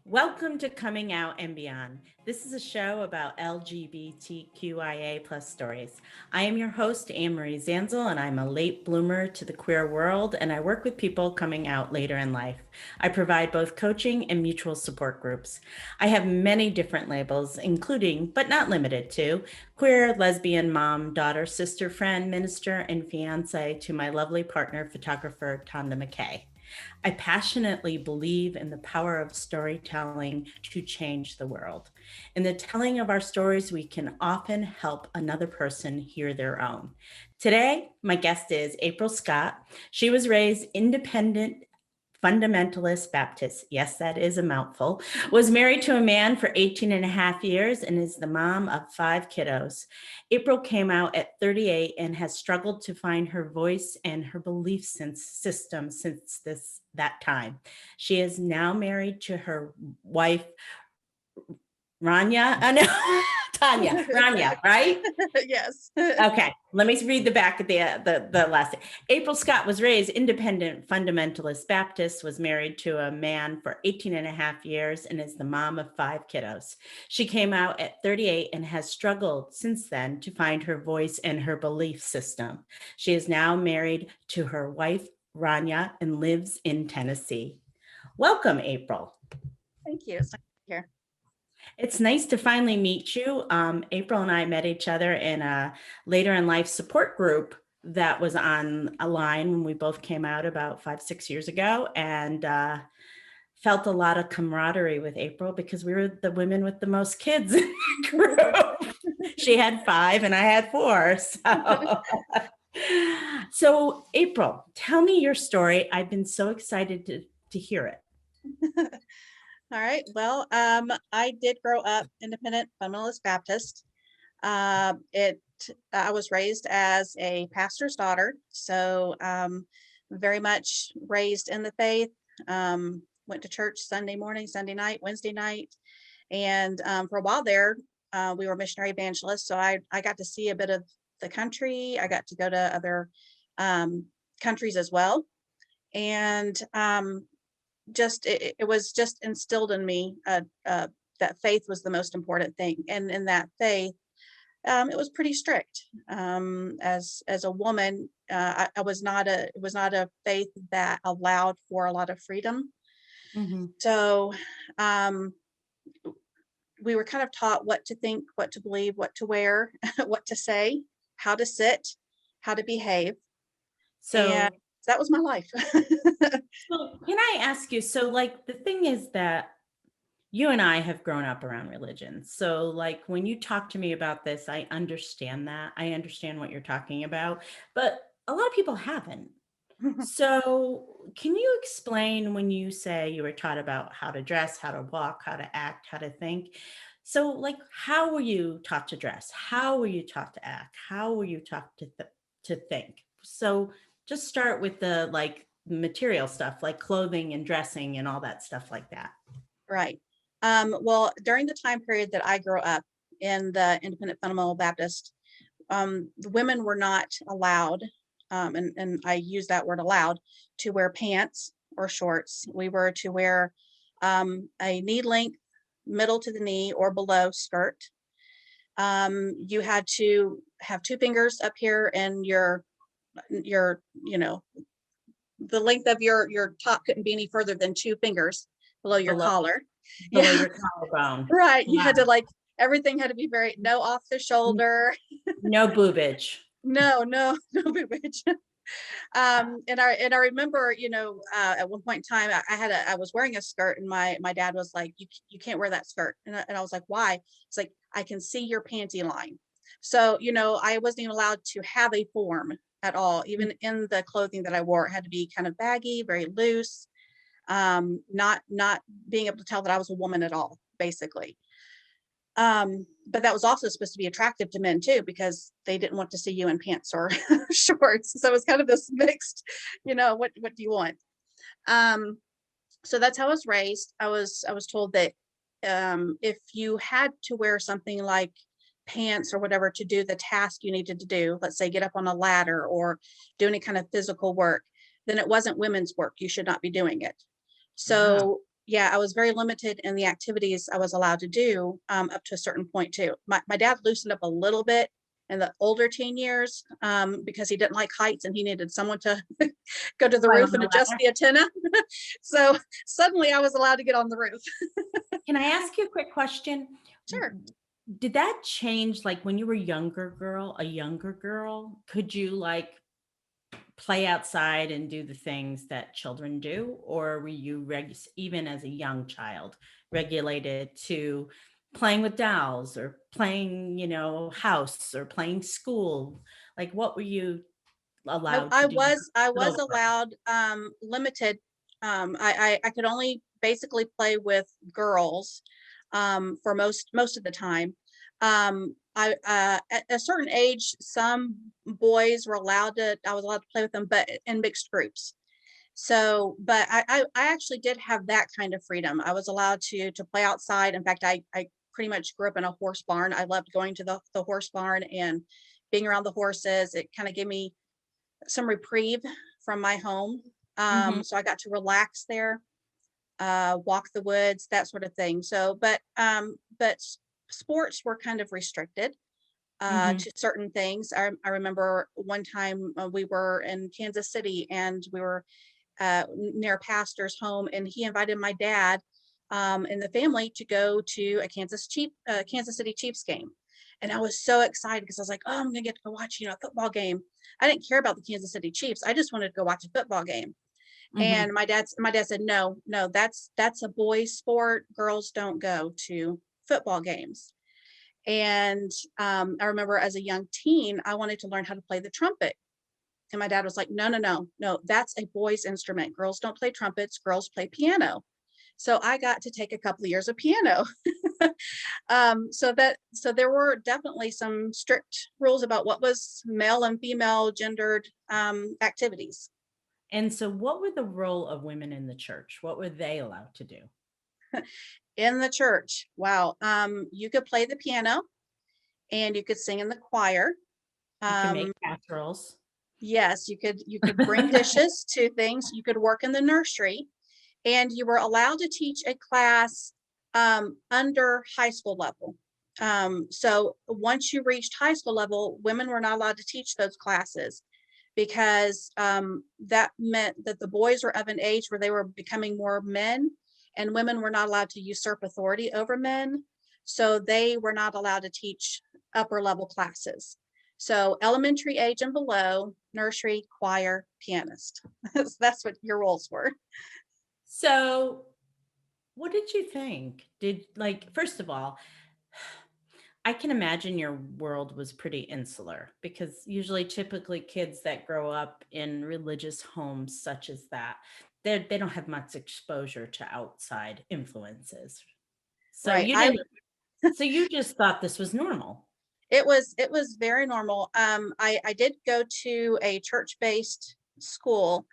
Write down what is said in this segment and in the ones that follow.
Welcome to Coming Out and Beyond. This is a show about LGBTQIA plus stories. I am your host, Anne-Marie Zanzel, and I'm a late bloomer to the queer world, and I work with people coming out later in life. I provide both coaching and mutual support groups. I have many different labels, including, but not limited to, queer, lesbian, mom, daughter, sister, friend, minister, and fiance to my lovely partner, photographer, Tonda McKay. I passionately believe in the power of storytelling to change the world. In the telling of our stories, we can often help another person hear their own. Today, my guest is April Scott. She was raised Independent Fundamentalist Baptist, yes, that is a mouthful, was married to a man for 18 and a half years and is the mom of 5 kiddos. April came out at 38 and has struggled to find her voice and her belief system since that time. She is now married to her wife, Rania. No, Tanya. Rania, right? Yes. Okay, let me read the back of the last thing. April Scott was raised Independent Fundamentalist Baptist, was married to a man for 18 and a half years, and is the mom of 5 kiddos. She came out at 38 and has struggled since then to find her voice and her belief system. She is now married to her wife, Rania, and lives in Tennessee. Welcome, April. Thank you. It's nice to be here. It's nice to finally meet you. April and I met each other in a later in life support group that was on a line when we both came out about 5-6 years ago, and felt a lot of camaraderie with April because we were the women with the most kids in the group. She had 5 and I had 4. So April, tell me your story. I've been so excited to hear it. All right. Well, I did grow up Independent Fundamentalist Baptist. I was raised as a pastor's daughter, so very much raised in the faith. Went to church Sunday morning, Sunday night, Wednesday night, and for a while there, we were missionary evangelists. So I got to see a bit of the country. I got to go to other countries as well, and it was just instilled in me that faith was the most important thing, and in that faith, it was pretty strict. As a woman, it was not a faith that allowed for a lot of freedom. Mm-hmm. So we were kind of taught what to think, what to believe, what to wear, what to say, how to sit, how to behave, and So that was my life. Well, can I ask you, so like the thing is that you and I have grown up around religion. So like when you talk to me about this, I understand that. I understand what you're talking about, but a lot of people haven't. So can you explain when you say you were taught about how to dress, how to walk, how to act, how to think? So like how were you taught to dress? How were you taught to act? How were you taught to think? So just start with the like material stuff like clothing and dressing and all that stuff like that. Right. Well, during the time period that I grew up in the Independent Fundamental Baptist, the women were not allowed, and I use that word allowed, to wear pants or shorts. We were to wear a knee length, middle to the knee or below skirt. You had to have 2 fingers up here, and your the length of your top couldn't be any further than 2 fingers below your Below collar. below Yeah, your collarbone. right. You Wow. had to everything had to be very no off the shoulder. No boobage. No, no boobage. And I remember, at one point in time, I was wearing a skirt, and my dad was like, you can't wear that skirt, and I was like, why? It's like, I can see your panty line. So I wasn't even allowed to have a form at all, even in the clothing that I wore. It had to be kind of baggy, very loose, not being able to tell that I was a woman at all, basically. But that was also supposed to be attractive to men too, because they didn't want to see you in pants or shorts. So it was kind of this mixed, what do you want? So that's how I was raised. I was told that if you had to wear something like pants or whatever to do the task you needed to do, let's say get up on a ladder or do any kind of physical work, then it wasn't women's work. You should not be doing it. Wow. So yeah, I was very limited in the activities I was allowed to do, up to a certain point too. My dad loosened up a little bit in the older teen years, because he didn't like heights and he needed someone to go to the Climb roof on and the adjust ladder. the antenna. So suddenly I was allowed to get on the roof. Can I ask you a quick question? Sure. Did that change, like, when you were a younger girl, could you, like, play outside and do the things that children do? Or were you even as a young child, regulated to playing with dolls or playing, house or playing school? Like, what were you allowed to do as I a was little girl? allowed, limited. I could only basically play with girls, for most of the time. At a certain age, some boys were allowed to. I was allowed to play with them, but in mixed groups. So, but I actually did have that kind of freedom. I was allowed to play outside. In fact, I pretty much grew up in a horse barn. I loved going to the horse barn and being around the horses. It kind of gave me some reprieve from my home. Mhm, So I got to relax there, walk the woods, that sort of thing. So, but sports were kind of restricted, mhm. to certain things. I remember one time, we were in Kansas City and we were, near a pastor's home, and he invited my dad, and the family to go to a Kansas City Chiefs game. And I was so excited because I was like, "Oh, I'm gonna get to go watch, a football game." I didn't care about the Kansas City Chiefs. I just wanted to go watch a football game. And Mhm. my dad said, "No, no, that's a boys' sport. Girls don't go to football games." And I remember as a young teen, I wanted to learn how to play the trumpet. And my dad was like, "No, no, no, no, that's a boy's instrument. Girls don't play trumpets, girls play piano." So I got to take a couple of years of piano. So there were definitely some strict rules about what was male and female gendered, activities. And so what were the role of women in the church? What were they allowed to do? In the church. Wow. You could play the piano and you could sing in the choir. You can make Um, casseroles. yes, you could bring dishes to things. You could work in the nursery, and you were allowed to teach a class, under high school level. So once you reached high school level, women were not allowed to teach those classes because, that meant that the boys were of an age where they were becoming more men, and women were not allowed to usurp authority over men. So they were not allowed to teach upper level classes. So elementary age and below, nursery, choir, pianist. That's what your roles were. So, what did you think? First of all, I can imagine your world was pretty insular because usually, typically, kids that grow up in religious homes such as that, they don't have much exposure to outside influences. So Right. you didn't. So you just thought this was normal. It was very normal. I did go to a church-based school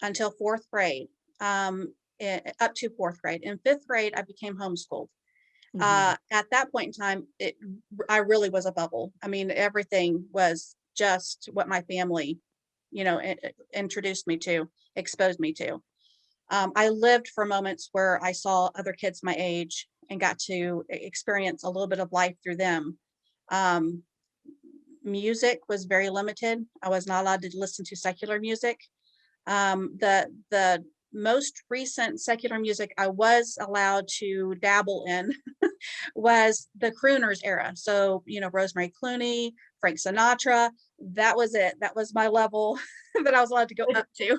until fourth grade, up to fourth grade. In fifth grade, I became homeschooled. Hmm. At that point in time, I really was a bubble. I mean, everything was just what my family, introduced me to, exposed me to. I lived for moments where I saw other kids my age and got to experience a little bit of life through them. Um, Music was very limited. I was not allowed to listen to secular music. The most recent secular music I was allowed to dabble in was the crooners era. So, Rosemary Clooney, Frank Sinatra. That was it. That was my level that I was allowed to go up to.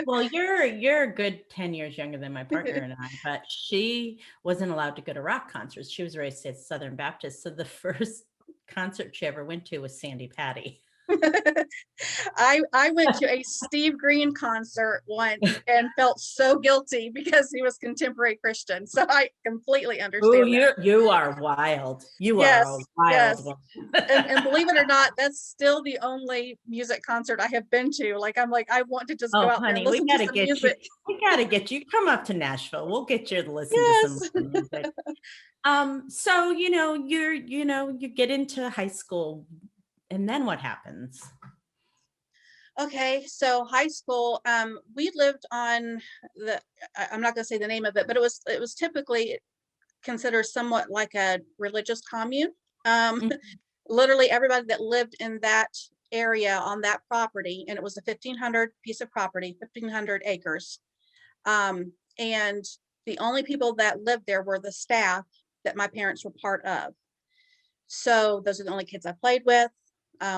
Well, you're a good 10 years younger than my partner and I, but she wasn't allowed to go to rock concerts. She was raised at Southern Baptist, so the first concert she ever went to was Sandy Patty. I went to a Steve Green concert once and felt so guilty because he was contemporary Christian. So I completely Oh, understand that. you are wild. You are a Yes, wild yes. one. And believe it or not, that's still the only music concert I have been to. Like I'm like, I want to just go Oh, out there and honey, listen to some music. we gotta get you. Come up to Nashville. We'll get you to listen to some Yes. more music. So you get into high school, and then what happens? Okay, so high school, we lived on I'm not going to say the name of it, but it was typically considered somewhat like a religious commune. Um, Mhm. Literally everybody that lived in that area on that property, and it was a 1,500 piece of property, 1,500 acres. And the only people that lived there were the staff that my parents were part of. So those are the only kids I played with.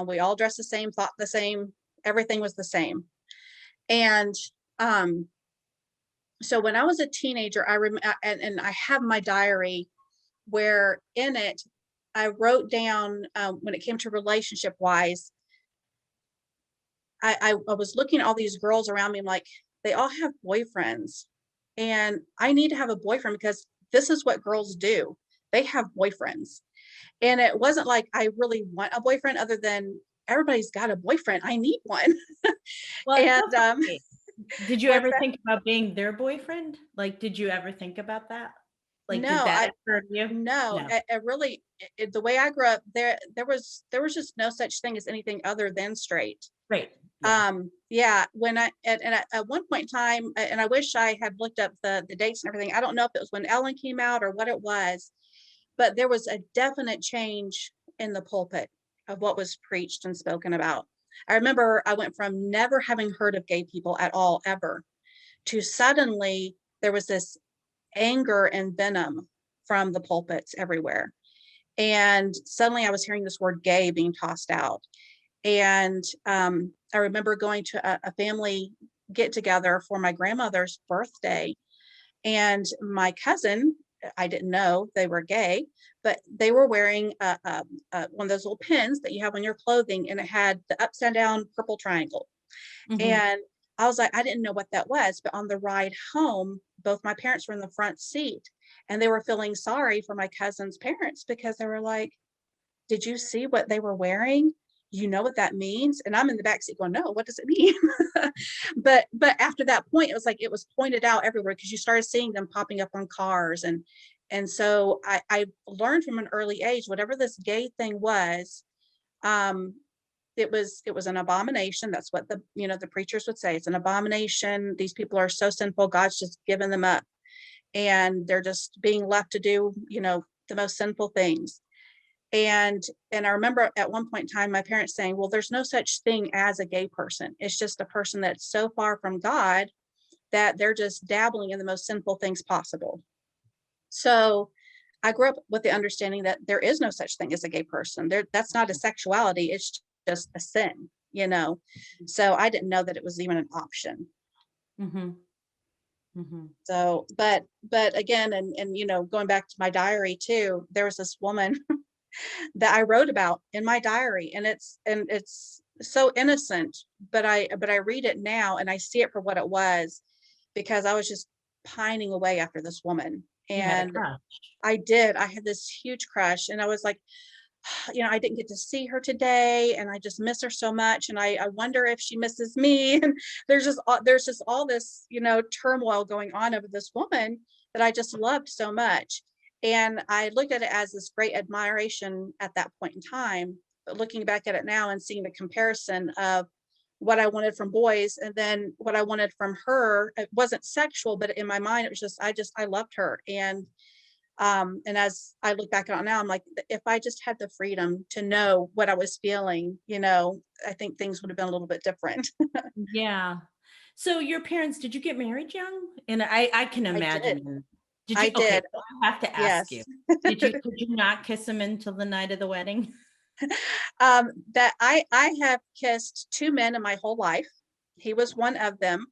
We all dressed the same, thought the same, everything was the same. And um, so when I was a teenager, and I have my diary where in it I wrote down, when it came to relationship wise, I was looking at all these girls around me. I'm like, they all have boyfriends, and I need to have a boyfriend because this is what girls do. They have boyfriends, and it wasn't like I really want a boyfriend, other than everybody's got a boyfriend. I need one, Well, it's so and funny. Did you what's ever that? think about being their boyfriend? Like, did you ever think about that? Like, did No, that I occur to you? no, No. it really the way I grew up, there was just no such thing as anything other than straight. Right. Yeah. Yeah, when at one point in time, and I wish I had looked up the dates and everything. I don't know if it was when Ellen came out or what it was, but there was a definite change in the pulpit of what was preached and spoken about. I remember I went from never having heard of gay people at all ever to suddenly there was this anger and venom from the pulpits everywhere. And suddenly I was hearing this word gay being tossed out. And I remember going to a family get together for my grandmother's birthday. And my cousin, I didn't know they were gay, but they were wearing one of those little pins that you have on your clothing, and it had the upside down purple triangle. Mhm. And I was like, I didn't know what that was. But on the ride home, both my parents were in the front seat, and they were feeling sorry for my cousin's parents because they were like, did you see what they were wearing? You know what that means? And I'm in the back seat going, no, what does it mean? But after that point, it was like it was pointed out everywhere because you started seeing them popping up on cars. And so I learned from an early age, whatever this gay thing was, um, it was an abomination. That's what the preachers would say. It's an abomination. These people are so sinful. God's just given them up, and they're just being left to do, the most sinful things. And I remember at one point in time, my parents saying, well, there's no such thing as a gay person. It's just a person that's so far from God that they're just dabbling in the most sinful things possible. So I grew up with the understanding that there is no such thing as a gay person. That's not a sexuality, it's just a sin. So I didn't know that it was even an option. Mhm. Mhm. So, but again, and going back to my diary too, there was this woman that I wrote about in my diary, and it's so innocent, but I read it now and I see it for what it was, because I was just pining away after this woman. You had a And crush. I had this huge crush, and I was like, I didn't get to see her today, and I just miss her so much, and I wonder if she misses me. And there's just all this, turmoil going on over this woman that I just loved so much. And I looked at it as this great admiration at that point in time, but looking back at it now and seeing the comparison of what I wanted from boys and then what I wanted from her, it wasn't sexual, but in my mind it was just I loved her. And as I look back on it now, I'm like, if I just had the freedom to know what I was feeling, I think things would have been a little bit different. Yeah. So your parents, did you get married young? And I can I did. imagine. Did I you okay, did. so I have to ask you. Yes. Could you not kiss him until the night of the wedding? That I have kissed two men in my whole life. He was one of them.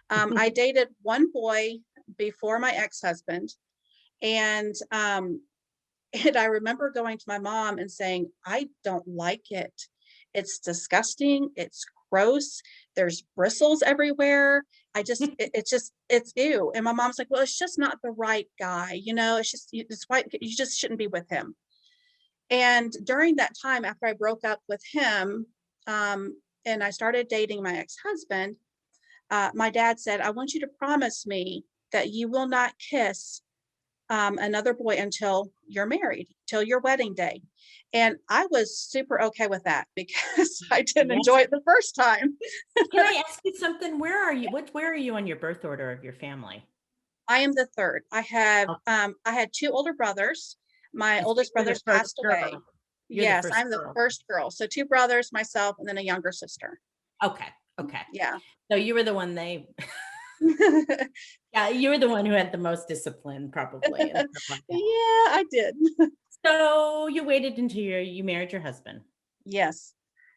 I dated one boy before my ex-husband, and and I remember going to my mom and saying, I don't like it. It's disgusting. It's gross. There's bristles everywhere. It's ew. And my mom's like, well, it's just not the right guy. It's why you just shouldn't be with him. And during that time, after I broke up with him, and I started dating my ex-husband, my dad said, I want you to promise me that you will not kiss another boy until you're married, till your wedding day. And I was super okay with that because I didn't Yes. enjoy it the first time. Can I ask you something? Where are you on your birth order of your family? I am the third. I had two older brothers. My So oldest you're the brother's first passed away. girl. You're the Yes, first I'm the girl. first girl. So two brothers, myself, and then a younger sister. Okay. Okay. Yeah. So you were the one yeah, you were the one who had the most discipline probably and stuff like that. Yeah, I did. So you waited until you married your husband. Yes.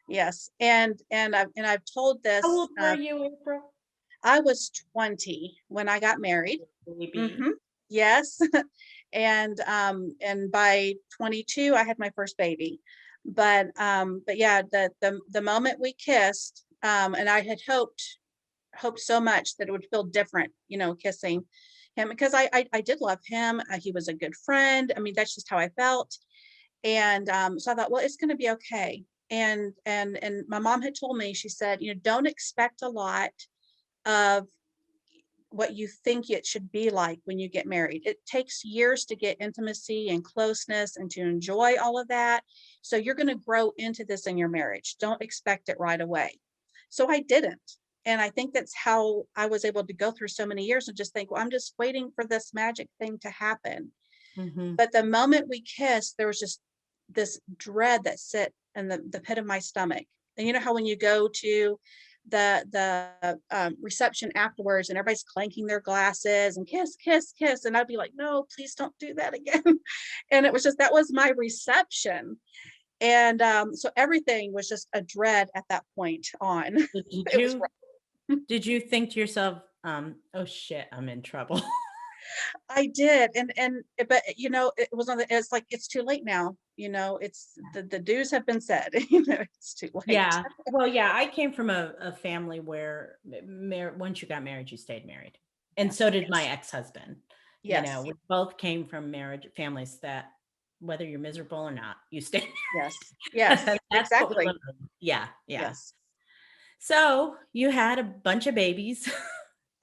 Yes. And I've told How this, old were you, April? I was 20 when I got married. Maybe. Mhm. Yes. And by 22 I had my first baby. But yeah, the moment we kissed, and I had hoped so much that it would feel different, kissing him because I did love him. He was a good friend. I mean, that's just how I felt. And so I thought, well, it's going to be okay. And my mom had told me, she said, don't expect a lot of what you think it should be like when you get married. It takes years to get intimacy and closeness and to enjoy all of that. So you're going to grow into this in your marriage. Don't expect it right away. So I didn't. And I think that's how I was able to go through so many years and just think, well, I'm just waiting for this magic thing to happen. Mhm. But the moment we kissed, there was just this dread that sit in the pit of my stomach. And you know how when you go to the reception afterwards and everybody's clanking their glasses and kiss, kiss, kiss, and I'd be like, no, please don't do that again. And it was just that was my reception. And so everything was just a dread at that point on. So did It was you did you think to yourself, "Oh shit, I'm in trouble?" I did, but it was on the. It's like it's too late now. It's the dues have been said. It's too late. Yeah. Well, yeah, I came from a family where once you got married, you stayed married. And Yes, so did my yes, ex-husband. yes, We both came from marriage families that whether you're miserable or not, you stay yes, married. yes, And that's what we exactly. learned. Yeah, yeah. Yes, So you had a bunch of babies.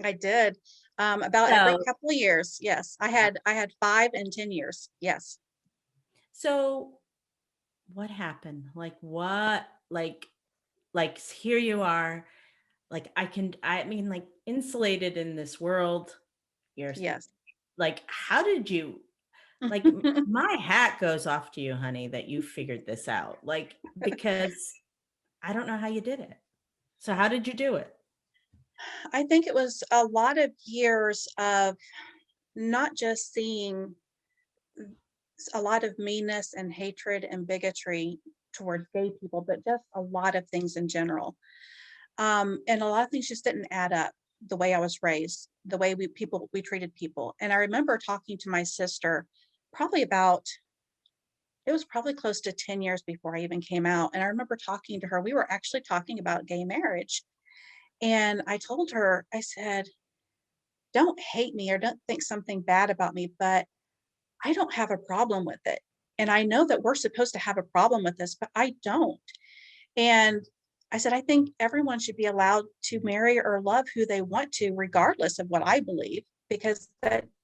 I did. About every So couple of years. Yes, I had 5 and 10 years. Yes, so what happened? Like here you are, like I mean, like insulated in this world. You're yes. like, how did you like my hat goes off to you, honey, that you figured this out. Like, because I don't know how you did it. So how did you do it? I think it was a lot of years of not just seeing a lot of meanness and hatred and bigotry towards gay people, but just a lot of things in general. And a lot of things just didn't add up the way I was raised, the way we treated people. And I remember talking to my sister probably about it was probably close to 10 years before I even came out. And I remember talking to her. We were actually talking about gay marriage. And I told her, I said, don't hate me or don't think something bad about me, but I don't have a problem with it. And I know that we're supposed to have a problem with this, but I don't. And I said, I think everyone should be allowed to marry or love who they want to, regardless of what I believe, because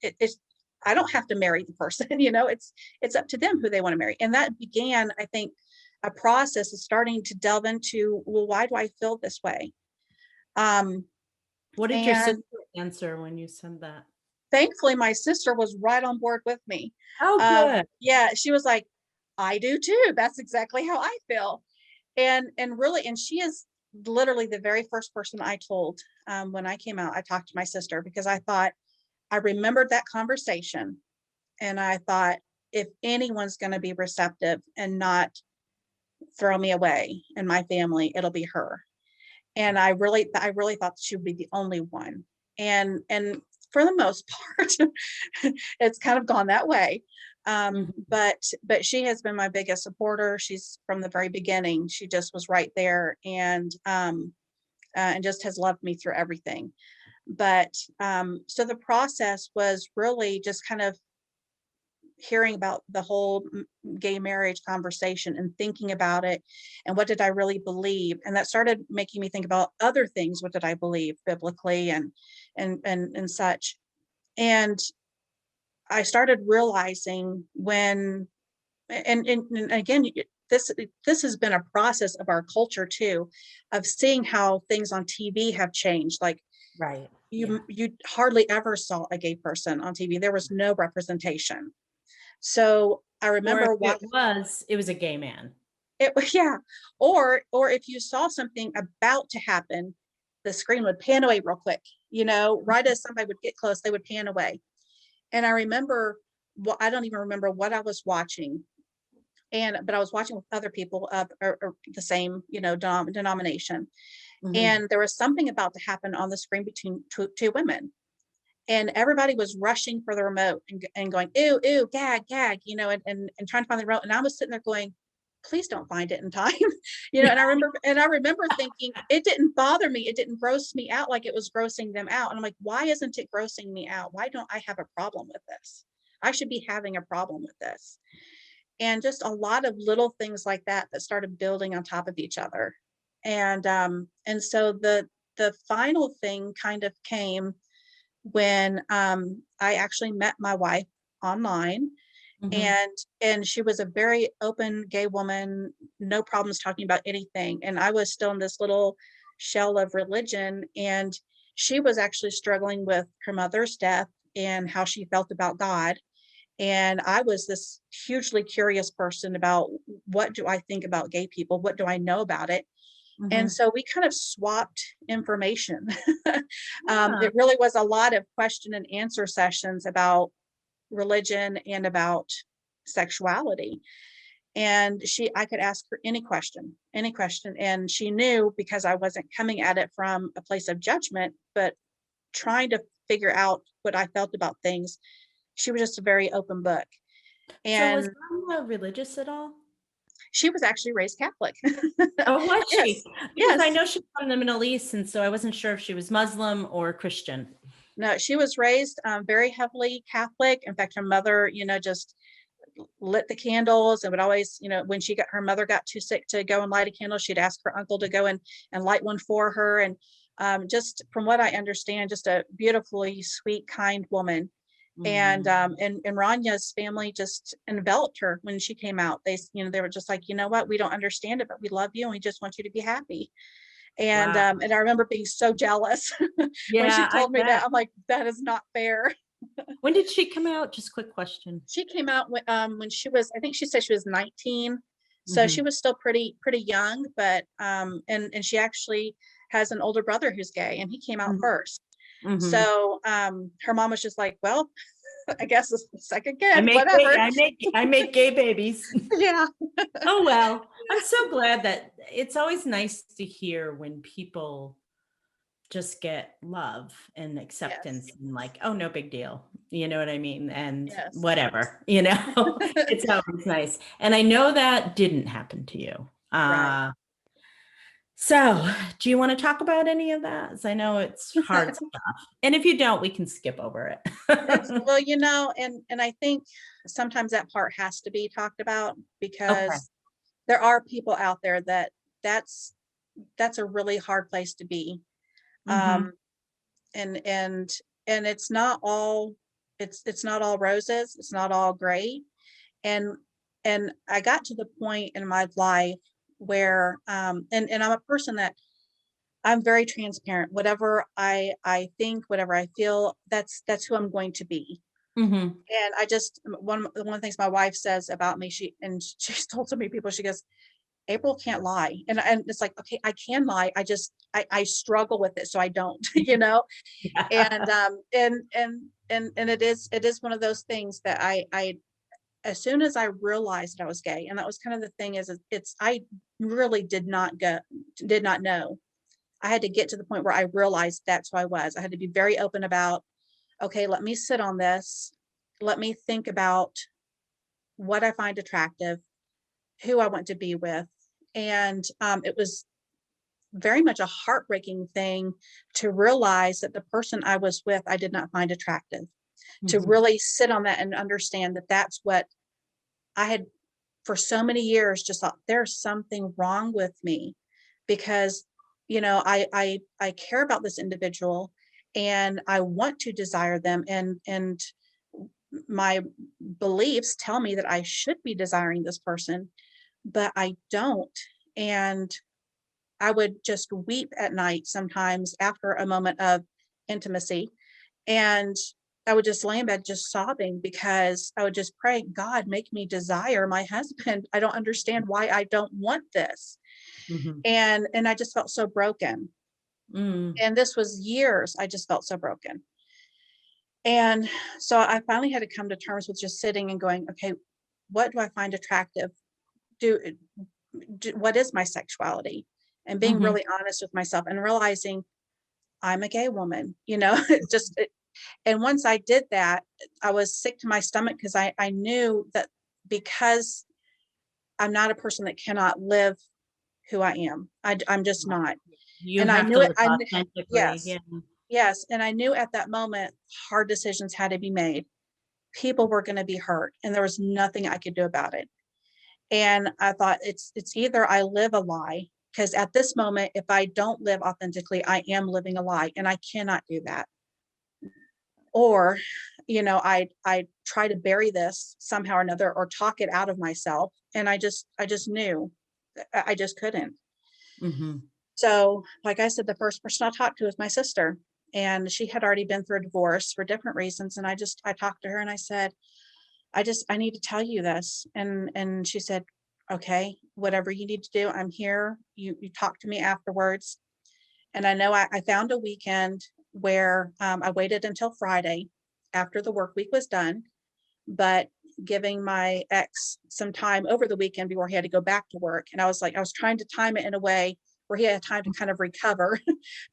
it's I don't have to marry the person, it's up to them who they want to marry. And that began, I think, a process of starting to delve into, well, why do I feel this way? Um, What did your sister and answer when you said that? thankfully my sister was right on board with me. Oh, good. Yeah, she was like, I do too. That's exactly how I feel. And really, and she is literally the very first person I told, when I came out. I talked to my sister because I remembered that conversation, and I thought, if anyone's going to be receptive and not throw me away and my family, it'll be her. And I really thought she would be the only one. And for the most part, it's kind of gone that way. Mhm. But she has been my biggest supporter. She's from the very beginning. She just was right there, and just has loved me through everything. But so the process was really just kind of hearing about the whole gay marriage conversation and thinking about it, and what did I really believe, and that started making me think about other things. What did I believe biblically and such. And I started realizing when, and again, this has been a process of our culture too, of seeing how things on TV have changed. Like Right. Yeah. you hardly ever saw a gay person on TV. There was no representation. So I Or if remember what it was a gay man. it was, yeah. Or if you saw something about to happen, the screen would pan away real quick, right as somebody would get close, they would pan away. And I remember, well, I don't even remember what I was watching. But I was watching with other people of or the same, denomination. Mhm. And there was something about to happen on the screen between two women. And everybody was rushing for the remote and going, ew, ew, gag, gag, and trying to find the remote. And I was sitting there going, please don't find it in time. And I remember thinking it didn't bother me. It didn't gross me out like it was grossing them out. And I'm like, why isn't it grossing me out? Why don't I have a problem with this? I should be having a problem with this. And just a lot of little things like that that started building on top of each other. And so the final thing kind of came when I actually met my wife online, Mhm. and she was a very open gay woman, no problems talking about anything. And I was still in this little shell of religion, and she was actually struggling with her mother's death and how she felt about God. And I was this hugely curious person about, what do I think about gay people? What do I know about it? And Mhm. so we kind of swapped information. Ah, It really was a lot of question and answer sessions about religion and about sexuality. And I could ask her any question. And she knew, because I wasn't coming at it from a place of judgment, but trying to figure out what I felt about things. She was just a very open book. so was And Rhonda religious at all? she was actually raised Catholic. Oh, was she? Yes, Because I yes. know she's from the Middle East, and so I wasn't sure if she was Muslim or Christian. No, she was raised very heavily Catholic. In fact, her mother, just lit the candles and would always, when her mother got too sick to go and light a candle, she'd ask her uncle to go and light one for her. And just from what I understand, just a beautifully sweet, kind woman. And Mm, Ranya's family just enveloped her when she came out. They were just like, you know what, we don't understand it, but we love you and we just want you to be happy. wow. And I remember being so jealous when she Yeah, I told me that. bet. I'm like, that is not fair. When did she come out? Just quick question. She came out when she was, I think she said she was 19. So she Mhm. was still pretty young, but and she actually has an older brother who's gay, and he came out Mhm. first. Mhm. So her mom was just like, well, I guess it's the second I kid, make gay whatever. I make gay babies. Yeah. Oh, well, I'm so glad that it's always nice to hear when people just get love and Yes. acceptance and like, oh, no big deal. You know what I mean? And Yes. whatever, it's always nice. And I know that didn't happen to you. Right. So do you want to talk about any of that? 'Cause I know it's hard stuff. And if you don't, we can skip over It's, it. well, and I think sometimes that part has to be talked about, Okay. because there are people out there that's that's a really hard place to be. Hmm. Um, and and it's not all roses, it's not all great. And and I got to the point in my life where and I'm a person that I'm very transparent. Whatever I think, whatever I feel, that's who I'm going to be. Hmm. And I just, one of the things my wife says about me, she's told so many people, she goes, April can't lie. And it's like, okay, I can lie. I struggle with it, so I don't, and Yeah. it is one of those things that I as soon as I realized I was gay, and that was kind of the thing, is it's I really did not know. I had to get to the point where I realized that's who I was. I had to be very open about, okay, let me sit on this. Let me think about what I find attractive, who I want to be with. And it was very much a heartbreaking thing to realize that the person I was with, I did not find attractive. To Hmm. really sit on that and understand that that's what I had for so many years just thought, there's something wrong with me, because I care about this individual and I want to desire them, and my beliefs tell me that I should be desiring this person, but I don't. And I would just weep at night sometimes after a moment of intimacy. And I would just lay in bed just sobbing because I would just pray, God, make me desire my husband. I don't understand why I don't want this. Mhm. And I just felt so broken. Mm. And this was years. I just felt so broken. And so I finally had to come to terms with just sitting and going, okay, what do I find attractive? Do, what is my sexuality? And being Mhm. really honest with myself and realizing I'm a gay woman, just and once I did that, I was sick to my stomach because I knew that because I'm not a person that cannot live who I am. I'm just not. You And I have knew to it. live authentically. Yes, Yeah. yes. And I knew at that moment, hard decisions had to be made. People were going to be hurt and there was nothing I could do about it. And I thought it's either I live a lie, because at this moment, if I don't live authentically, I am living a lie and I cannot do that. Or, I try to bury this somehow or another or talk it out of myself. And I just knew I just couldn't. Mhm. So, like I said, the first person I talked to was my sister. And she had already been through a divorce for different reasons. And I talked to her and I said, I need to tell you this. And she said, okay, whatever you need to do, I'm here. You talk to me afterwards. And I know I found a weekend where I waited until Friday after the work week was done, but giving my ex some time over the weekend before he had to go back to work. And I was trying to time it in a way where he had time to kind of recover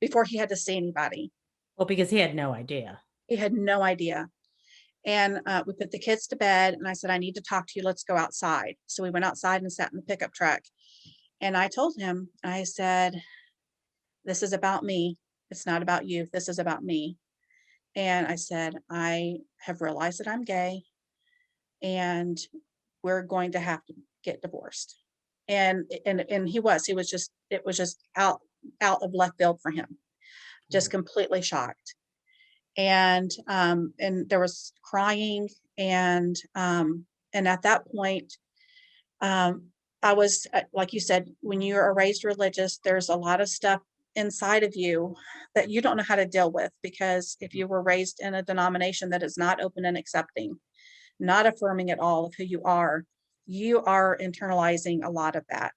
before he had to see anybody. Well, because he had no idea. He had no idea. And we put the kids to bed and I said, I need to talk to you. Let's go outside. So we went outside and sat in the pickup truck. And I told him, I said, this is about me. It's not about you. This is about me. And I said, I have realized that I'm gay and we're going to have to get divorced. And he was just, it was just out of left field for him, just Right. completely shocked. And there was crying and at that point, um, I was like you said, when you are raised religious, there's a lot of stuff inside of you that you don't know how to deal with, because if you were raised in a denomination that is not open and accepting, not affirming at all of who you are internalizing a lot of that.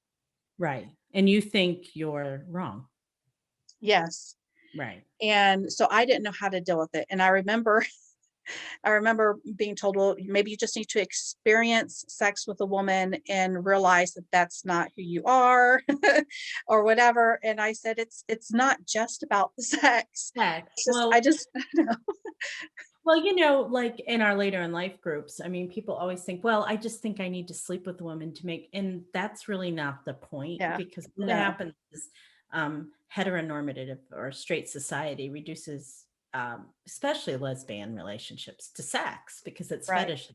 Right. And you think you're wrong. Yes. Right. And so I didn't know how to deal with it. And I remember being told, well, maybe you just need to experience sex with a woman and realize that that's not who you are or whatever. And I said, it's not just about the sex. Sex. It's just, I just, Well, like in our later in life groups, I mean, people always think, well, I just think I need to sleep with a woman to make, and that's really not the point, yeah, because what no, happens is heteronormative or straight society reduces, especially lesbian relationships, to sex because it's right, fetish.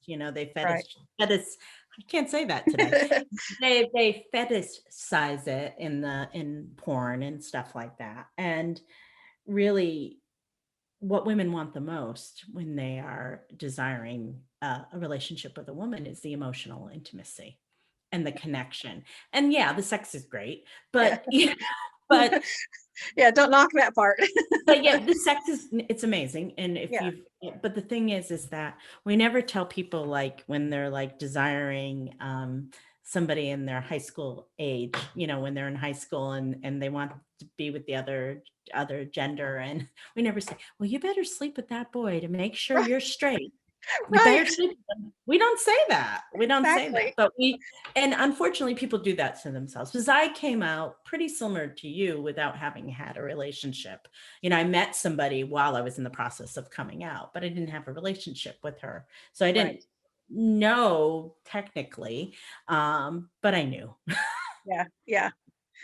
They right. I can't say that today. They fetishize it in porn and stuff like that, and really what women want the most when they are desiring a relationship with a woman is the emotional intimacy and the connection. And yeah, the sex is great, Yeah. but but Yeah, don't knock that part. but yeah, the sex is it's amazing. And if Yeah, you've but the thing is that we never tell people, like when they're like desiring somebody in their high school age, when they're in high school and they want to be with the other gender, and we never say, well, you better sleep with that boy to make sure right, you're straight. You right, better sleep with them. We don't say that. We don't say that. exactly. But and unfortunately, people do that to themselves, because I came out pretty similar to you without having had a relationship. I met somebody while I was in the process of coming out, but I didn't have a relationship with her. So I didn't Right. know technically, but I knew. Yeah, yeah.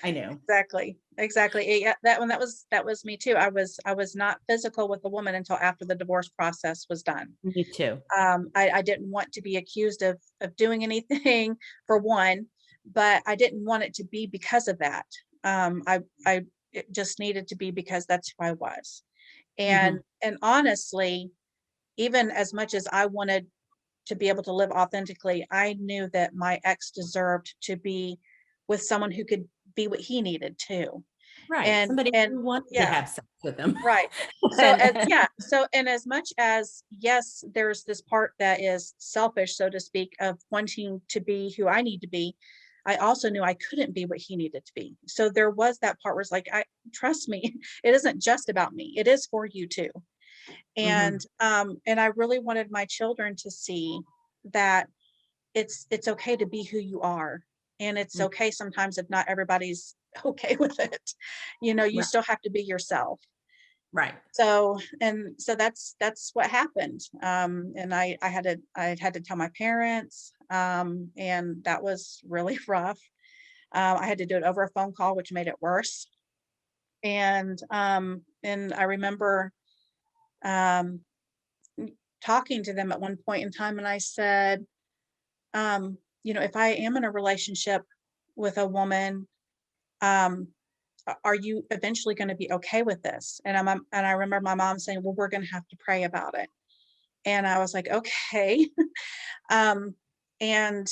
I knew. Exactly, exactly. Yeah, that was me too. I was not physical with the woman until after the divorce process was done. Me too. I didn't want to be accused of doing anything for one, but I didn't want it to be because of that. I it just needed to be because that's who I was. And Hmm. and honestly, even as much as I wanted to be able to live authentically, I knew that my ex deserved to be with someone who could be what he needed too. Right. And Somebody and who wanted to yeah, have sex with them. right. So as And yeah, so and as much as yes, there's this part that is selfish, so to speak, of wanting to be who I need to be, I also knew I couldn't be what he needed to be. So there was that part where it's like, I trust me, it isn't just about me. It is for you too. mhm, And I really wanted my children to see that it's okay to be who you are. And it's mm, okay sometimes if not everybody's okay with it. You right, still have to be yourself. right. So that's what happened. And I had to tell my parents, and that was really rough. I had to do it over a phone call, which made it worse. And I remember um, talking to them at one point in time, and I said, if I am in a relationship with a woman, um, are you eventually going to be okay with this? And I remember my mom saying, well, we're going to have to pray about it. And I was like, okay. um, and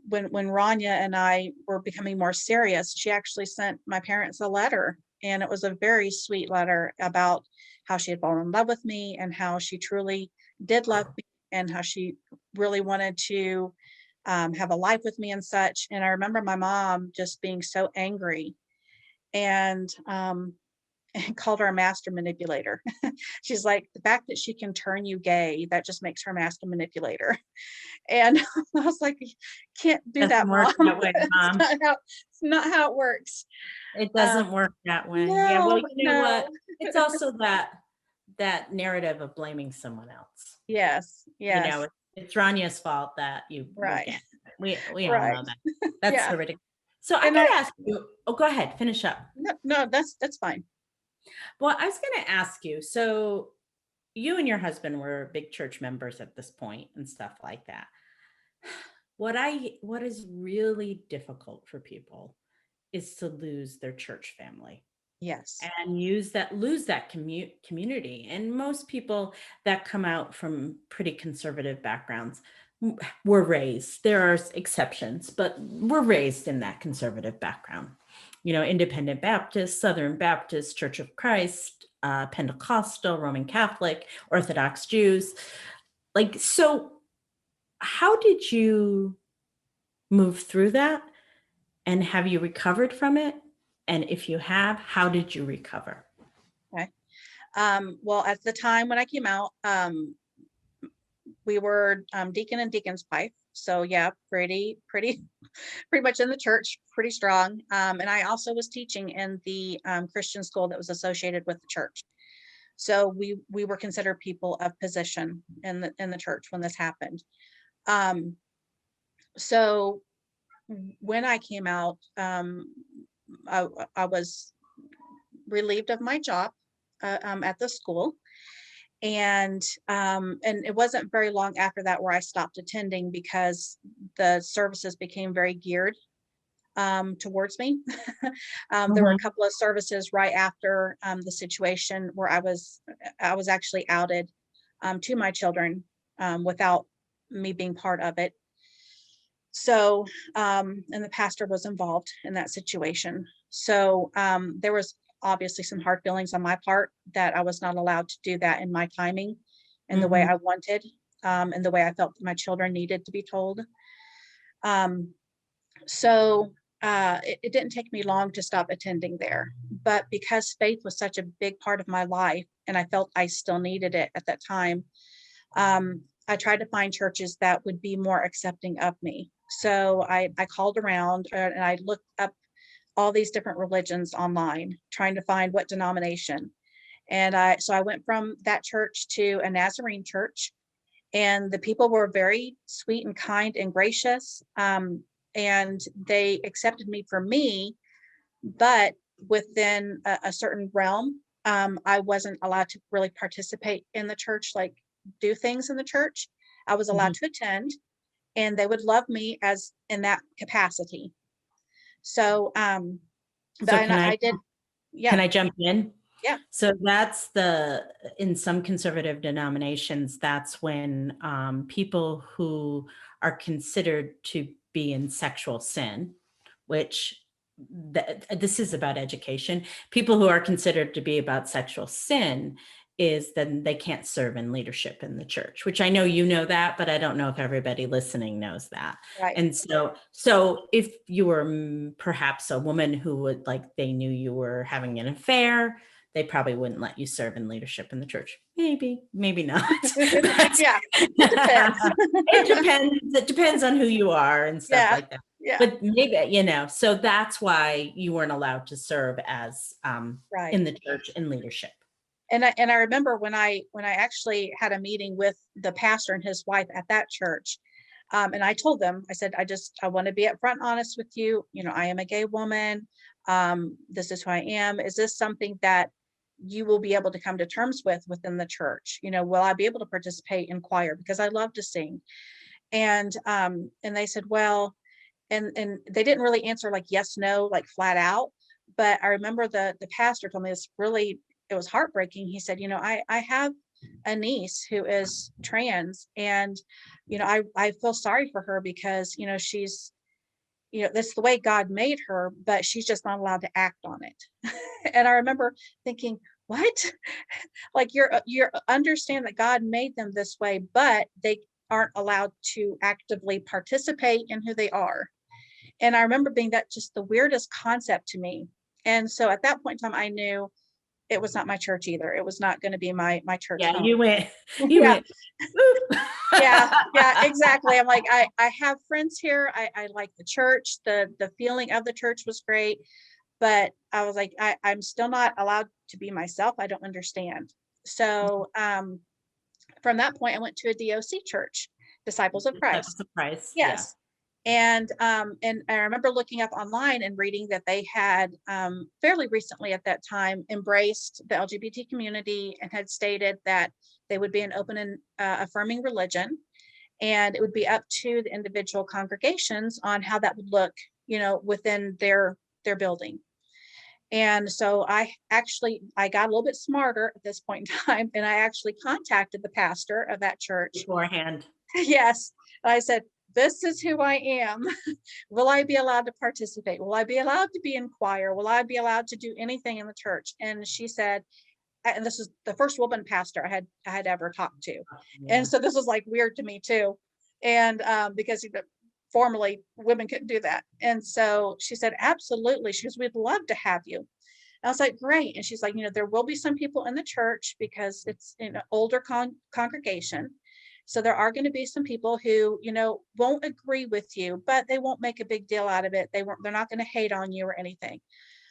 when Rania and I were becoming more serious, she actually sent my parents a letter, and it was a very sweet letter about how she had fallen in love with me and how she truly did love me and how she really wanted to have a life with me and such. And I remember my mom just being so angry and and called her a master manipulator. She's like, the fact that she can turn you gay, that just makes her a master manipulator. And I was like, can't do Doesn't that, work mom. that way, it's mom. not how it's not how it works. It Um, doesn't work that way. Yeah, well, no, you know what? no. It's also that narrative of blaming someone else. Yes, You know, yes, it's Rania's fault that you were right, gay. We all right. know that. That's Yeah. so ridiculous. So I And I gotta ask you. Oh, go ahead, finish up. no, no, that's fine. Well, I was gonna ask you, so you and your husband were big church members at this point and stuff like that. What is really difficult for people is to lose their church family Yes. and lose that community. And most people that come out from pretty conservative backgrounds were raised. There are exceptions, but we're raised in that conservative background. You know, Independent Baptist, Southern Baptist, Church of Christ, Pentecostal, Roman Catholic, Orthodox Jews. Like, so how did you move through that? And have you recovered from it? And if you have, how did you recover? Okay. Well, at the time when I came out, we were deacon and deacon's wife. So yeah, pretty pretty much in the church, pretty strong. And I also was teaching in the Christian school that was associated with the church. So we were considered people of position in the church when this happened. Um, so when I came out, I was relieved of my job at the school, and it wasn't very long after that where I stopped attending because the services became very geared towards me. There were a Mhm. couple of services right after the situation where I was actually outed to my children without me being part of it. So, and the pastor was involved in that situation. So there was obviously some hard feelings on my part that I was not allowed to do that in my timing and the way Mhm. I wanted, and the way I felt my children needed to be told. Um, so it didn't take me long to stop attending there. But because faith was such a big part of my life, and I felt I still needed it at that time, I tried to find churches that would be more accepting of me. So I called around and I looked up all these different religions online, trying to find what denomination. And I went from that church to a Nazarene church, and the people were very sweet and kind and gracious. And they accepted me for me, but within a certain realm. I wasn't allowed to really participate in the church, like do things in the church. I was allowed Mhm. to attend, and they would love me as in that capacity. So, but So I did, yeah, can I jump in? Yeah. So that's in some conservative denominations, that's when people who are considered to be in sexual sin, which this is about education, people who are considered to be about sexual sin is then they can't serve in leadership in the church, which I know you know that, but I don't know if everybody listening knows that. Right. And so if you were perhaps a woman who would they knew you were having an affair, they probably wouldn't let you serve in leadership in the church. Maybe, maybe not. Yeah, it depends. It depends on who you are and stuff Yeah. like that. Yeah. But maybe, so that's why you weren't allowed to serve as Right. in the church in leadership. And I remember when I actually had a meeting with the pastor and his wife at that church, and I told them, I said, I want to be upfront honest with you. I am a gay woman. This is who I am. Is this something that you will be able to come to terms with within the church? Will I be able to participate in choir because I love to sing? And they said, well, and they didn't really answer like yes, no, like flat out. But I remember the pastor told me this really, it was heartbreaking. He said, I have a niece who is trans, and I feel sorry for her because she's that's the way God made her, but she's just not allowed to act on it. And I remember thinking, what? Like you're understand that God made them this way, but they aren't allowed to actively participate in who they are. And I remember being that just the weirdest concept to me. And so at that point in time, I knew it was not my church either. It was not going to be my church Yeah, home. you Yeah. went, "Oop." Yeah. Yeah, exactly. I'm like, I have friends here. I like the church. The feeling of the church was great. But I was like, I'm still not allowed to be myself. I don't understand. So from that point, I went to a DOC church, Disciples of That was Christ. a surprise. Yeah. Yes. And I remember looking up online and reading that they had fairly recently at that time embraced the LGBT community and had stated that they would be an open and affirming religion, and it would be up to the individual congregations on how that would look, within their building. And so I got a little bit smarter at this point in time, and I actually contacted the pastor of that church. Beforehand. Yes. I said, this is who I am. Will I be allowed to participate? Will I be allowed to be in choir? Will I be allowed to do anything in the church? And she said, and this is the first woman pastor I had ever talked to. And Yeah. so this was like weird to me too. And because formerly women couldn't do that. And so she said, absolutely. She goes, we'd love to have you. And I was like, great. And she's like, there will be some people in the church because it's an older congregation. So there are going to be some people who, won't agree with you, but they won't make a big deal out of it. They're not going to hate on you or anything.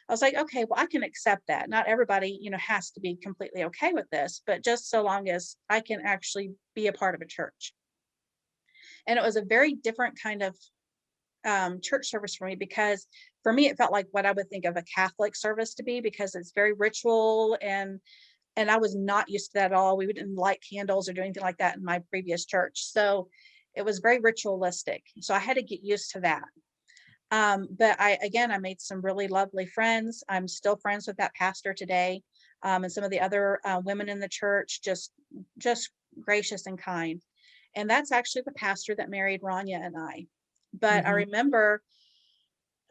I was like, okay, well, I can accept that. Not everybody, has to be completely okay with this, but just so long as I can actually be a part of a church. And it was a very different kind of church service for me, because for me, it felt like what I would think of a Catholic service to be, because it's very ritual, and I was not used to that at all. We didn't light candles or do anything like that in my previous church. So it was very ritualistic. So I had to get used to that. But I made some really lovely friends. I'm still friends with that pastor today. And some of the other women in the church, just gracious and kind. And that's actually the pastor that married Rania and I. But I Mhm. remember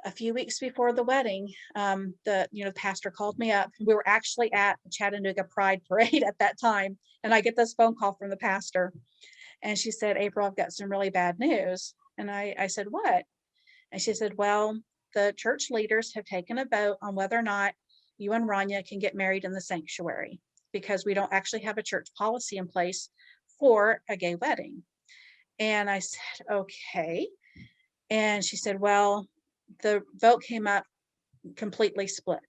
a few weeks before the wedding, the pastor called me up. We were actually at the Chattanooga Pride Parade at that time, and I get this phone call from the pastor, and she said, "April, I've got some really bad news." And I said, "What?" And she said, "Well, the church leaders have taken a vote on whether or not you and Rania can get married in the sanctuary, because we don't actually have a church policy in place for a gay wedding." And I said, "Okay." And she said, "Well, the vote came up completely split.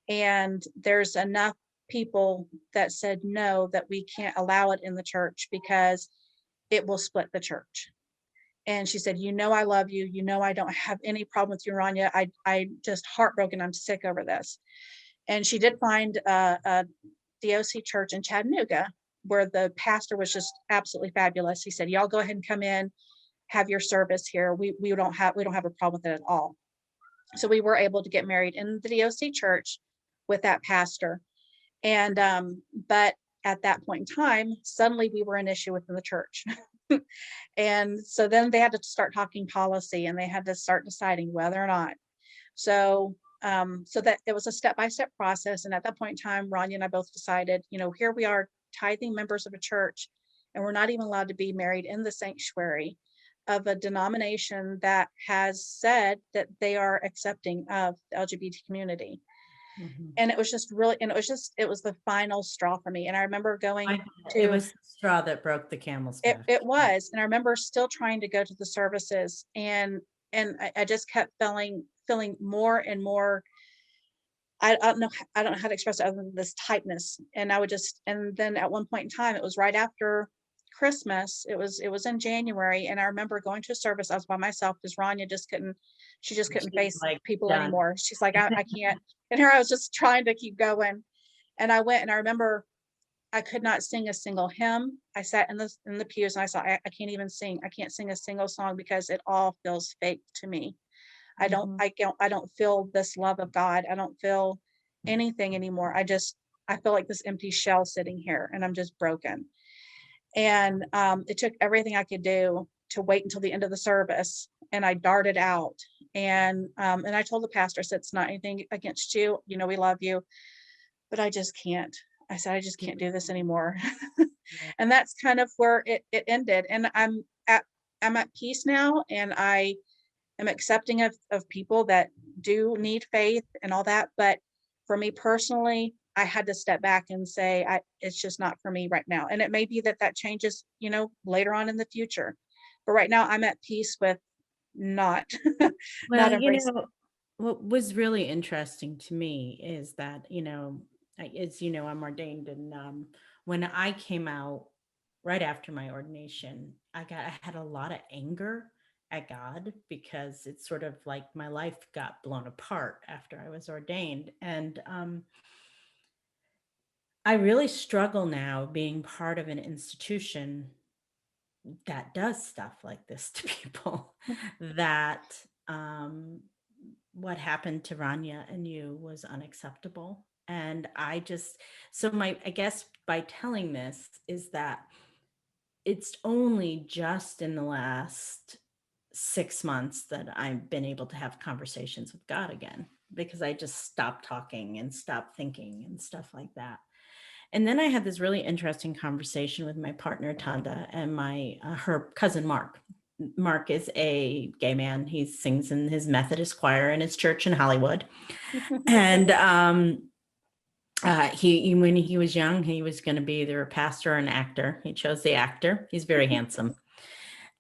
And there's enough people that said no, that we can't allow it in the church because it will split the church." And she said, I love you. I don't have any problem with you, Rania. I just heartbroken. I'm sick over this." And she did find a DOC church in Chattanooga where the pastor was just absolutely fabulous. He said, "Y'all go ahead and come in, have your service here. We don't have a problem with it at all." So we were able to get married in the DOC church with that pastor. And but at that point in time, suddenly we were an issue within the church. And so then they had to start talking policy, and they had to start deciding whether or not. So that it was a step-by-step process. And at that point in time, Rania and I both decided, here we are, tithing members of a church, and we're not even allowed to be married in the sanctuary of a denomination that has said that they are accepting of the LGBT community. Mhm. And it was just really, and it was the final straw for me. And I remember going It to, was the straw that broke the camel's it, back. it was, and I remember still trying to go to the services, and I just kept feeling more and more. I don't know how to express it other than this tightness. And I would just, and then at one point in time, it was right after Christmas. It was in January, and I remember going to a service. I was by myself because Rania she just couldn't She's face like, people done. anymore. She's like, I can't. And here I was just trying to keep going. And I went, and I remember I could not sing a single hymn. I sat in the pews, and I saw I can't even sing. I can't sing a single song because it all feels fake to me. Mhm. I don't feel this love of God. I don't feel anything anymore. I feel like this empty shell sitting here, and I'm just broken. And it took everything I could do to wait until the end of the service, and I darted out. And I told the pastor, I said, it's not anything against you. We love you, but I just can't. I said, I just can't do this anymore. Yeah. And that's kind of where it ended. And I'm at peace now, and I am accepting of people that do need faith and all that. But for me personally, I had to step back and say, it's just not for me right now. And it may be that changes, later on in the future. But right now, I'm at peace with not, Well, not embracing it. what was really interesting to me is that, as you know, I'm ordained, and when I came out right after my ordination, I had a lot of anger at God because it's sort of like my life got blown apart after I was ordained. And I really struggle now being part of an institution that does stuff like this to people. That what happened to Rania and you was unacceptable. And I guess by telling this is that it's only just in the last 6 months that I've been able to have conversations with God again, because I just stopped talking and stopped thinking and stuff like that. And then I had this really interesting conversation with my partner Tanda and my her cousin Mark. Mark is a gay man. He sings in his Methodist choir in his church in Hollywood. And when he was young, he was going to be either a pastor or an actor. He chose the actor. He's very handsome.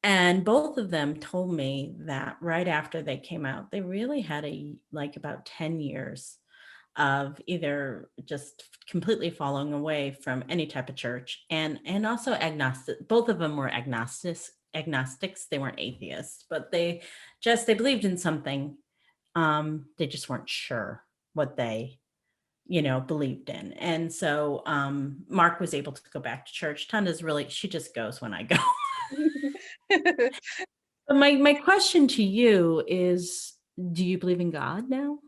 And both of them told me that right after they came out, they really had about 10 years of either just completely falling away from any type of church, and also agnostic. Both of them were agnostics. They weren't atheists, but they believed in something. They just weren't sure what they believed in. And so Mark was able to go back to church. Tanda's really, she just goes when I go. But my question to you is, do you believe in God now?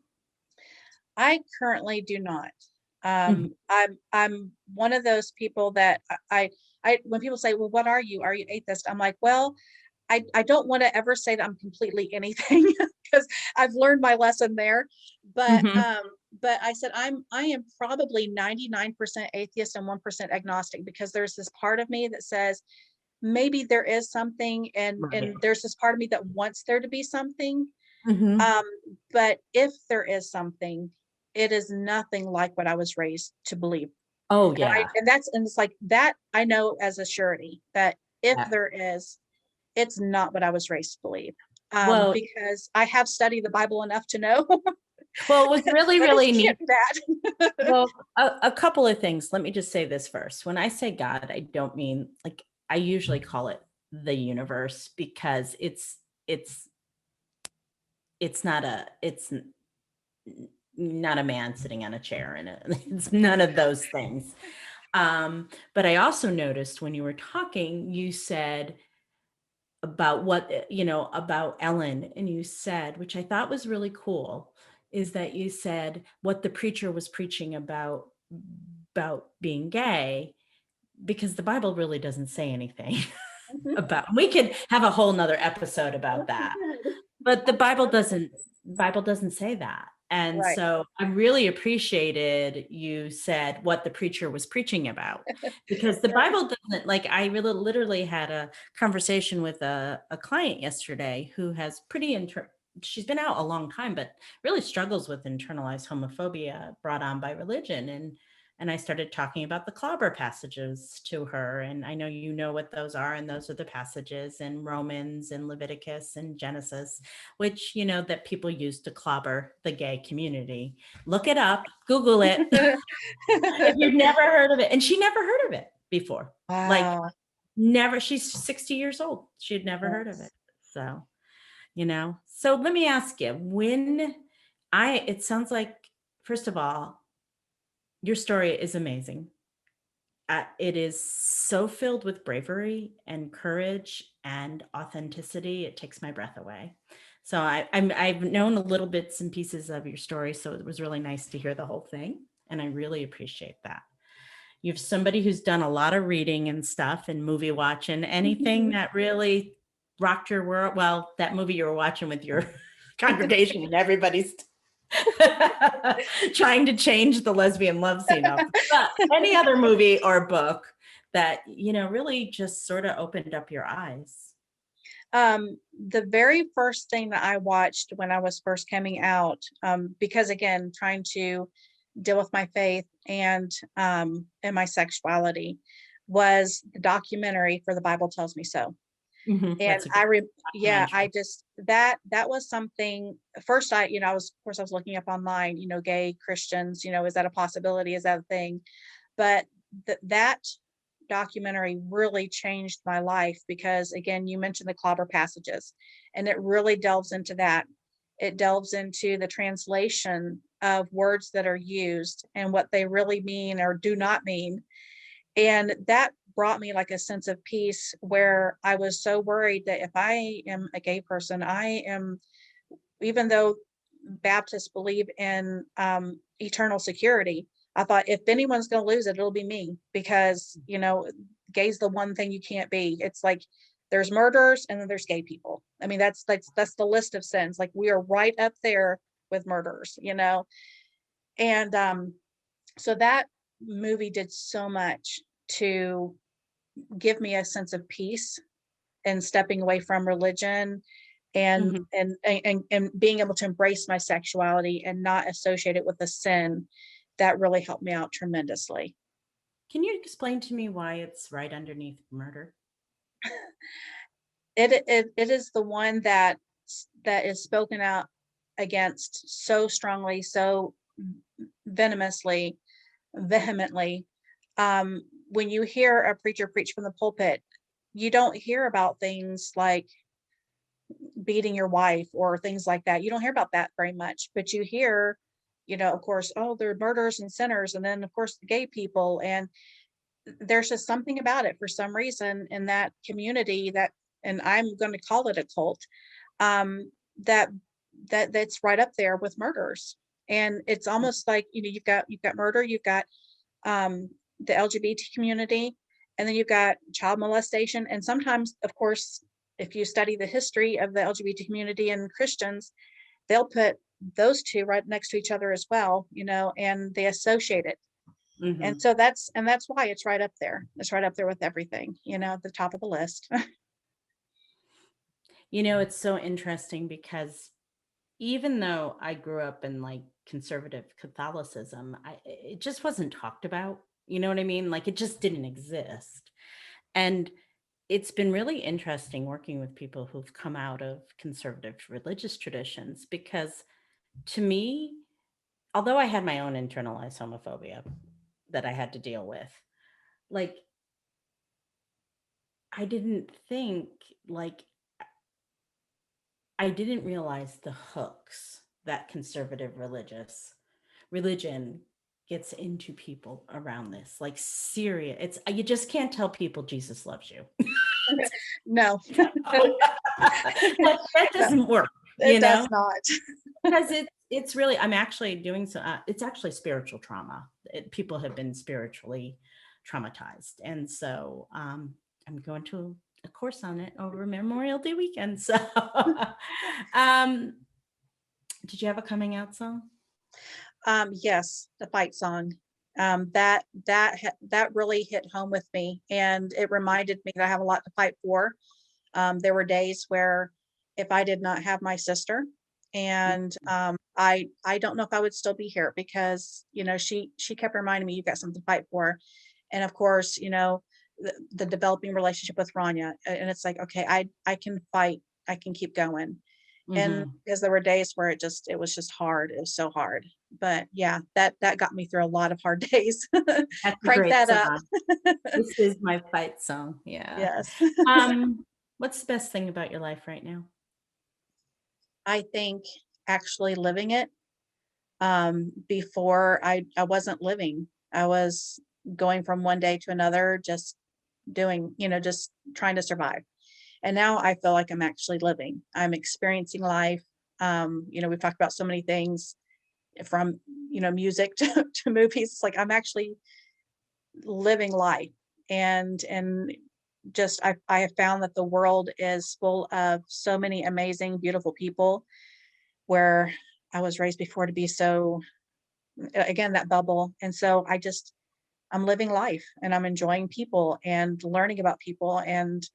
I currently do not. Mhm. I'm one of those people that when people say, "Well, what are you? Are you atheist?" I'm like, "Well, I don't want to ever say that I'm completely anything because I've learned my lesson there." But Mhm. but I said I am probably 99% atheist and 1% agnostic, because there's this part of me that says maybe there is something, and Right. there's this part of me that wants there to be something. Mhm. Um, but if there is something, it is nothing like what I was raised to believe. Oh, And I yeah. and that's and it's like that I know as a surety that if Yeah. there is, it's not what I was raised to believe. Well, Because I have studied the Bible enough to know it was really, that it really can't neat. be bad. Well, a couple of things. Let me just say this first. When I say God, I don't mean like, I usually call it the universe, because it's not a man sitting on a chair, and it's none of those things. But I also noticed when you were talking, you said about about Ellen, and you said, which I thought was really cool, is that you said what the preacher was preaching about about being gay, because the Bible really doesn't say anything Mhm. about, we could have a whole nother episode about that, but the Bible doesn't say that. And Right. so I really appreciated you said what the preacher was preaching about, because the Bible doesn't, like, I really literally had a conversation with a client yesterday who has she's been out a long time, but really struggles with internalized homophobia brought on by religion. And I started talking about the clobber passages to her. And I know you know what those are. And those are the passages in Romans and Leviticus and Genesis, which, that people use to clobber the gay community. Look it up, Google it if you've never heard of it. And she never heard of it before. Like, Wow. never. She's 60 years old. She had never heard of it. So, so let me ask you, it sounds like, first of all, your story is amazing. It is so filled with bravery and courage and authenticity. It takes my breath away. So I've known a little bits and pieces of your story, so it was really nice to hear the whole thing, and I really appreciate that. You're somebody who's done a lot of reading and stuff and movie watching. Anything that really rocked your world? Well, that movie you were watching with your congregation and everybody's trying to change the lesbian love scene up. But any other movie or book that, really just sort of opened up your eyes? The very first thing that I watched when I was first coming out, because again, trying to deal with my faith and my sexuality, was the documentary for The Bible Tells Me So. And That's a good yeah, I documentary. just that was something. First, I was, of course, I was looking up online, gay Christians, is that a possibility? Is that a thing? But that documentary really changed my life because, again, you mentioned the clobber passages, and it really delves into that. It delves into the translation of words that are used and what they really mean or do not mean. And that brought me like a sense of peace where I was so worried that if I am a gay person, even though Baptists believe in eternal security, I thought if anyone's going to lose it, it'll be me because, gay's the one thing you can't be. It's like there's murderers and then there's gay people. I mean, that's the list of sins. Like we are right up there with murderers. And so that movie did so much to give me a sense of peace and stepping away from religion and Mhm. and being able to embrace my sexuality and not associate it with a sin. That really helped me out tremendously. Can you explain to me why it's right underneath murder? It is the one that is spoken out against so strongly, so venomously, vehemently. When you hear a preacher preach from the pulpit, you don't hear about things like beating your wife or things like that. You don't hear about that very much, but you hear, of course, oh, they're murderers and sinners, and then of course the gay people, and there's just something about it for some reason in that community that, and I'm going to call it a cult, um, that that's right up there with murders. And it's almost like, you've got murder, you've got um, the LGBT community, and then you've got child molestation. And sometimes, of course, if you study the history of the LGBT community and Christians, they'll put those two right next to each other as well, and they associate it. And Mhm. so that's why it's right up there. It's right up there with everything, at the top of the list. It's so interesting because even though I grew up in like conservative Catholicism, it just wasn't talked about. You know what I mean? Like it just didn't exist. And it's been really interesting working with people who've come out of conservative religious traditions because to me, although I had my own internalized homophobia that I had to deal with, like I didn't think like I didn't realize the hooks that conservative religion gets into people around this. Like serious, it's you just can't tell people Jesus loves you. No, That no, doesn't work, it does not. because it's really, I'm actually doing so. It's actually spiritual trauma people have been spiritually traumatized. And so I'm going to a course on it over Memorial Day weekend. So um, did you have a coming out song? Yes, the fight song. That really hit home with me, and it reminded me that I have a lot to fight for. There were days where if I did not have my sister, and I don't know if I would still be here, because she kept reminding me, you got something to fight for. And of course, the developing relationship with Rania, and it's like, okay, I can fight, I can keep going. And Mm-hmm. because there were days where it was just hard, it was so hard. But yeah, that got me through a lot of hard days. That's a Crank great that up. song. This is my fight song. Yeah. Yes. What's the best thing about your life right now? I think actually living it. Before, I wasn't living. I was going from one day to another, just doing, just trying to survive. And now I feel like I'm actually living. I'm experiencing life. We've talked about so many things, from, music to movies. It's like I'm actually living life. And just I have found that the world is full of so many amazing, beautiful people, where I was raised before to be so, again, that bubble. And so I'm living life, and I'm enjoying people and learning about people, and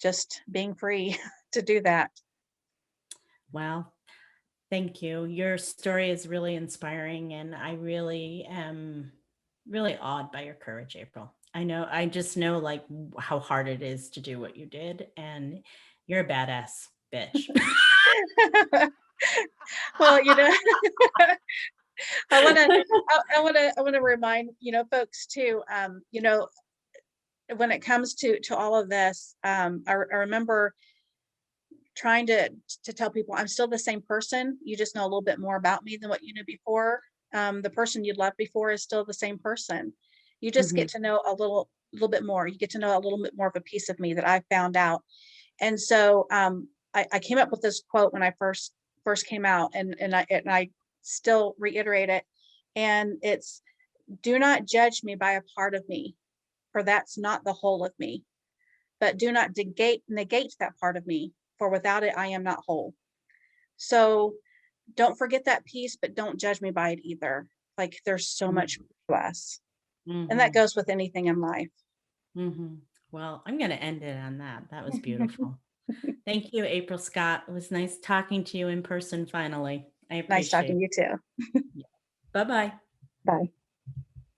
just being free to do that. Well, thank you. Your story is really inspiring, and I really am really awed by your courage, April. I just know like how hard it is to do what you did, and you're a badass bitch. Well, I want to remind, folks too, when it comes to all of this, I remember trying to tell people I'm still the same person. You just know a little bit more about me than what you knew before. The person you loved before is still the same person. You just get Mhm, to know a little bit more. You get to know a little bit more of a piece of me that I found out. And so I came up with this quote when I first came out, and I still reiterate it. And it's, do not judge me by a part of me, for that's not the whole of me. But do not negate that part of me, for without it I am not whole. So don't forget that piece, but don't judge me by it either. Like, there's so much mhm, less. And that mhm, goes with anything in life. mhm. Well, I'm going to end it on that. That was beautiful. Thank you, April Scott. It was nice talking to you in person finally. I Nice talking appreciate to you too. it. Bye bye. Bye.